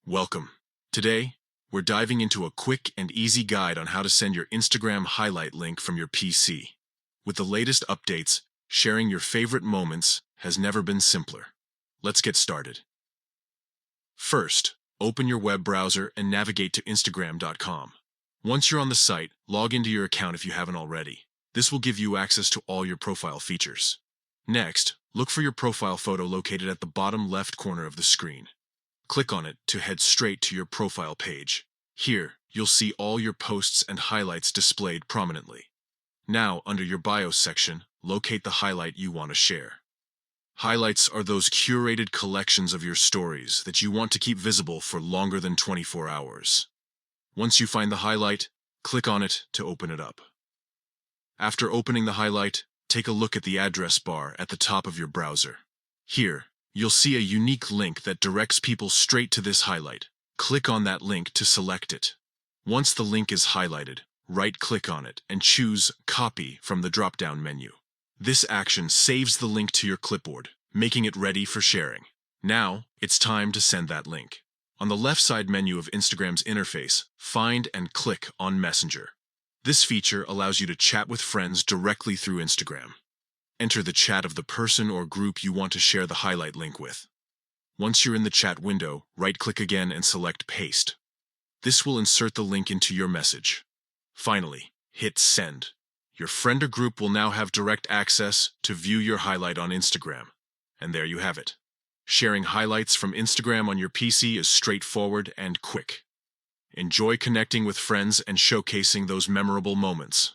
Welcome. Today, we're diving into a quick and easy guide on how to send your Instagram highlight link from your PC. With the latest updates, sharing your favorite moments has never been simpler. Let's get started. First, open your web browser and navigate to Instagram.com. Once you're on the site, log into your account if you haven't already. This will give you access to all your profile features. Next, look for your profile photo located at the bottom left corner of the screen. Click on it to head straight to your profile page. Here, you'll see all your posts and highlights displayed prominently. Now, under your bio section, locate the highlight you want to share. Highlights are those curated collections of your stories that you want to keep visible for longer than 24 hours. Once you find the highlight, click on it to open it up. After opening the highlight, take a look at the address bar at the top of your browser. Here, you'll see a unique link that directs people straight to this highlight. Click on that link to select it. Once the link is highlighted, right-click on it and choose Copy from the drop-down menu. This action saves the link to your clipboard, making it ready for sharing. Now, it's time to send that link. On the left side menu of Instagram's interface, find and click on Messenger. This feature allows you to chat with friends directly through Instagram. Enter the chat of the person or group you want to share the highlight link with. Once you're in the chat window, right-click again and select Paste. This will insert the link into your message. Finally, hit Send. Your friend or group will now have direct access to view your highlight on Instagram. And there you have it. Sharing highlights from Instagram on your PC is straightforward and quick. Enjoy connecting with friends and showcasing those memorable moments.